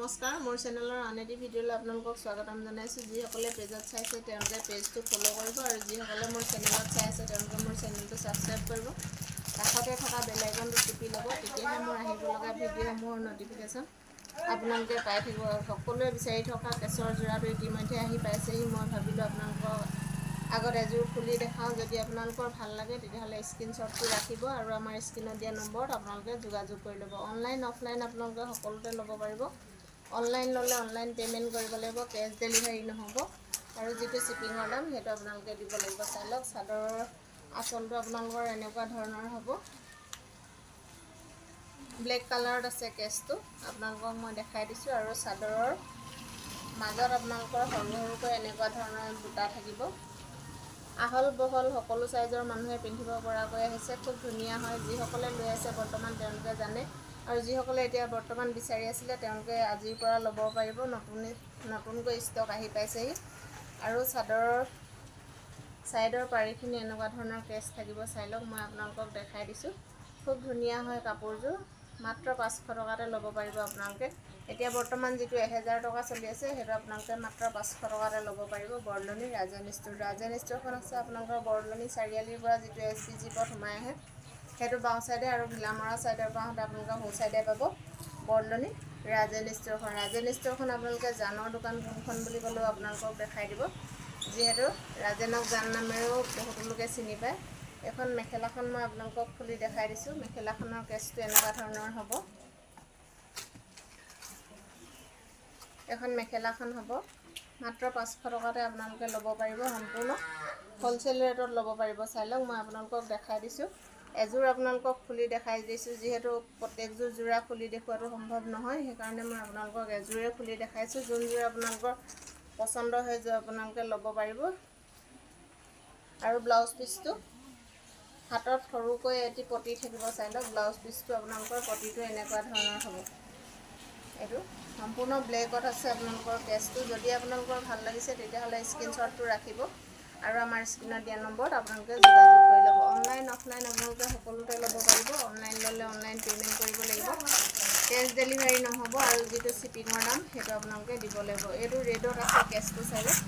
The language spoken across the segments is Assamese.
নমস্কাৰ মোৰ চেনেলৰ আন এটি ভিডিঅ'লৈ আপোনালোকক স্বাগতম জনাইছোঁ। যিসকলে পেজত চাইছে তেওঁলোকে পেজটো ফ'ল' কৰিব আৰু যিসকলে মোৰ চেনেলত চাই আছে তেওঁলোকে মোৰ চেনেলটো ছাবস্ক্ৰাইব কৰিব। কাষতে থকা বেল আইকনটো টিপি ল'ব, তেতিয়াহে মোৰ আহিব লগা ভিডিঅ'সমূহৰ ন'টিফিকেশ্যন আপোনালোকে পাই থাকিব। সকলোৱে বিচাৰি থকা কেছৰ যোৰাটো ইতিমধ্যে আহি পাইছেহি। মই ভাবিলোঁ আপোনালোকৰ আগত এযোৰ খুলি দেখাওঁ। যদি আপোনালোকৰ ভাল লাগে তেতিয়াহ'লে স্ক্ৰীনশ্বটটো ৰাখিব আৰু আমাৰ স্ক্ৰীনত দিয়া নম্বৰত আপোনালোকে যোগাযোগ কৰি ল'ব। অনলাইন অফলাইন আপোনালোকে সকলোতে ল'ব পাৰিব। অনলাইন ল'লে অনলাইন পে'মেণ্ট কৰিব লাগিব, কেছ ডেলিভাৰী নহ'ব আৰু যিটো শ্বিপিঙৰ দাম সেইটো আপোনালোকে দিব লাগিব। চাই লওক, চাদৰৰ আঁচলটো আপোনালোকৰ এনেকুৱা ধৰণৰ হ'ব। ব্লেক কালাৰত আছে কেছটো, আপোনালোকক মই দেখাই দিছোঁ আৰু চাদৰৰ মাজত আপোনালোকৰ সৰু সৰুকৈ এনেকুৱা ধৰণৰ বুটা থাকিব। আহল বহল সকলো চাইজৰ মানুহে পিন্ধিব পৰাকৈ আহিছে, খুব ধুনীয়া হয়। যিসকলে লৈ আছে বৰ্তমান তেওঁলোকে জানে আৰু যিসকলে এতিয়া বৰ্তমান বিচাৰি আছিলে তেওঁলোকে আজিৰ পৰা ল'ব পাৰিব। নতুনকৈ ষ্টক আহি পাইছেহি আৰু চাদৰৰ ছাইডৰ পাৰিখিনি এনেকুৱা ধৰণৰ কেছ থাকিব। চাই লওক, মই আপোনালোকক দেখাই দিছোঁ। খুব ধুনীয়া হয় কাপোৰযোৰ, মাত্ৰ 500 টকাতে ল'ব পাৰিব আপোনালোকে। এতিয়া বৰ্তমান যিটো 1000 টকা চলি আছে সেইটো আপোনালোকে মাত্ৰ 500 টকাতে ল'ব পাৰিব। বৰদলনি ৰাজেন ষ্ট'ৰখন আছে আপোনালোকৰ বৰদলনি চাৰিআলিৰ পৰা যিটো SPG পথ সোমাই আহে সেইটো বাওঁ ছাইডে আৰু ঘিলামৰা ছাইডৰ পৰা আহোঁতে আপোনালোকে সোঁ ছাইডে পাব বৰদলনি ৰাজেন ষ্ট'ৰখন আপোনালোকে জানৰ দোকান কোনখন বুলি ক'লেও আপোনালোকক দেখাই দিব, যিহেতু ৰাজেনক জান নামেৰেও বহুতো লোকে চিনি পায়। এখন মেখেলাখন মই আপোনালোকক খুলি দেখাই দিছোঁ। মেখেলাখনৰ কেছটো এনেকুৱা ধৰণৰ হ'ব। এখন মেখেলাখন হ'ব মাত্ৰ 500 টকাতে আপোনালোকে ল'ব পাৰিব। সম্পূৰ্ণ হ'লচেল ৰেটত ল'ব পাৰিব। চাই লওক, মই আপোনালোকক দেখাই দিছোঁ। এযোৰ আপোনালোকক খুলি দেখাই দিছোঁ, যিহেতু প্ৰত্যেকযোৰ যোৰা খুলি দেখুওৱাটো সম্ভৱ নহয়, সেইকাৰণে মই আপোনালোকক এযোৰে খুলি দেখাইছোঁ। যোনযোৰ আপোনালোকৰ পচন্দ হৈ যোৱা আপোনালোকে ল'ব পাৰিব। আৰু ব্লাউজ পিচটো হাতত সৰুকৈ এটি পটি থাকিব। চাই লওক, ব্লাউজ পিচটো আপোনালোকৰ পটিটো এনেকুৱা ধৰণৰ হ'ব। এইটো সম্পূৰ্ণ ব্লেকত আছে আপোনালোকৰ কেছটো। যদি আপোনালোকৰ ভাল লাগিছে তেতিয়াহ'লে স্ক্ৰীনশ্বটটো ৰাখিব আৰু আমাৰ স্ক্ৰীনত দিয়া নম্বৰত আপোনালোকে যোগাযোগ কৰি ল'ব। অনলাইন অফলাইন আপোনালোকে সকলোতে ল'ব পাৰিব। অনলাইন ল'লে অনলাইন পে'মেণ্ট কৰিব লাগিব, কেছ ডেলিভাৰী নহ'ব আৰু যিটো শ্বিপিঙৰ দাম সেইটো আপোনালোকে দিব লাগিব। এইটো ৰেডত আছে কেছটো। চাই লওক,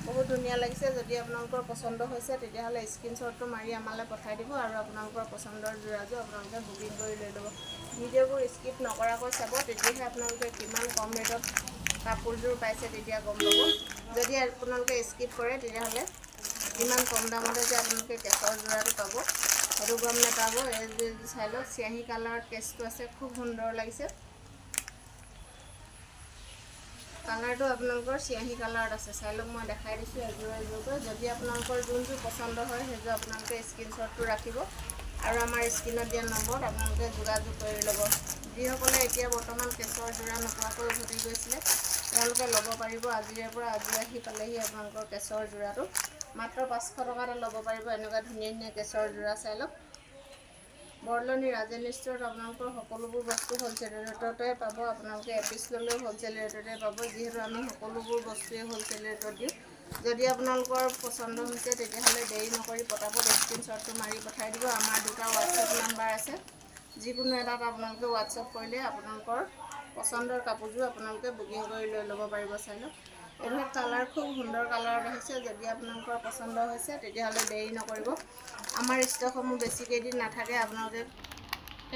বহুত ধুনীয়া লাগিছে। যদি আপোনালোকৰ পচন্দ হৈছে তেতিয়াহ'লে স্ক্ৰীনশ্বটটো মাৰি আমালৈ পঠাই দিব আৰু আপোনালোকৰ পচন্দৰ যোৰাযোৰ আপোনালোকে বুকিং কৰি লৈ ল'ব। ভিডিঅ'বোৰ স্কিপ নকৰাকৈ চাব, তেতিয়াহে আপোনালোকে কিমান কম ৰেটত কাপোৰযোৰ পাইছে তেতিয়া গম পাব। যদি আপোনালোকে স্কিপ কৰে তেতিয়াহ'লে ইমান কম দামতে যে আপোনালোকে কেছৰ যোৰাটো পাব সেইটো গম নাপাব। এই চাই লওক, চিয়াহী কালাৰত কেছটো আছে, খুব সুন্দৰ লাগিছে। কালাৰটো আপোনালোকৰ চিয়াহী কালাৰত আছে। চাই লওক, মই দেখাই দিছোঁ এযোৰ এযোৰকৈ। যদি আপোনালোকৰ যোনযোৰ পচন্দ হয় সেইযোৰ আপোনালোকে স্ক্ৰীনশ্বটটো ৰাখিব আৰু আমাৰ স্ক্ৰীনত দিয়া নম্বৰত আপোনালোকে যোগাযোগ কৰি ল'ব। যিসকলে এতিয়া বৰ্তমান কেছৰ যোৰা নোপোৱাকৈ উভতি গৈছিলে তেওঁলোকে ল'ব পাৰিব। আজিৰে পৰা আজি আহি পালেহি আপোনালোকৰ কেছৰ যোৰাটো মাত্ৰ 500 টকাতে ল'ব পাৰিব। এনেকুৱা ধুনীয়া ধুনীয়া কেছৰ যোৰা। চাই লওক, বৰদলনি ৰাজেন ষ্ট'ৰত আপোনালোকৰ সকলোবোৰ বস্তু হ'লচেল ৰেটতে পাব। আপোনালোকে এপিচ ল'লেও হ'লচেল ৰেটতে পাব, যিহেতু আমি সকলোবোৰ বস্তুৱেই হ'লচেল ৰেটত দিওঁ। যদি আপোনালোকৰ পচন্দ হৈছে তেতিয়াহ'লে দেৰি নকৰি পটাপট স্ক্ৰীনশ্বটটো মাৰি পঠাই দিব। আমাৰ দুটা হোৱাটছএপ নাম্বাৰ আছে, যিকোনো এটাত আপোনালোকে হোৱাটছএপ কৰিলে আপোনালোকৰ পচন্দৰ কাপোৰযোৰ আপোনালোকে বুকিং কৰি লৈ ল'ব পাৰিব। চাই লওক, এইবিলাক কালাৰ খুব সুন্দৰ কালাৰত আহিছে। যদি আপোনালোকৰ পচন্দ হৈছে তেতিয়াহ'লে দেৰি নকৰিব। আমাৰ ষ্টকসমূহ বেছি কেইদিন নাথাকে। আপোনালোকে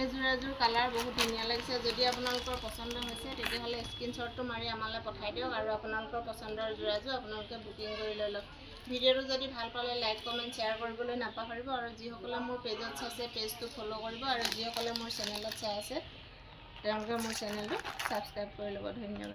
এযোৰ কালাৰ বহুত ধুনীয়া লাগিছে। যদি আপোনালোকৰ পচন্দ হৈছে তেতিয়াহ'লে স্ক্ৰীনশ্বটটো মাৰি আমালৈ পঠাই দিয়ক আৰু আপোনালোকৰ পচন্দৰ যোৰাযোৰ আপোনালোকে বুকিং কৰি লৈ লওক। ভিডিঅ'টো যদি ভাল পালে লাইক কমেণ্ট শ্বেয়াৰ কৰিবলৈ নাপাহৰিব আৰু যিসকলে মোৰ পেজত চাইছে পেজটো ফ'ল' কৰিব আৰু যিসকলে মোৰ চেনেলত চাই আছে তেওঁলোকে মোৰ চেনেলটো ছাবস্ক্ৰাইব কৰি ল'ব। ধন্যবাদ।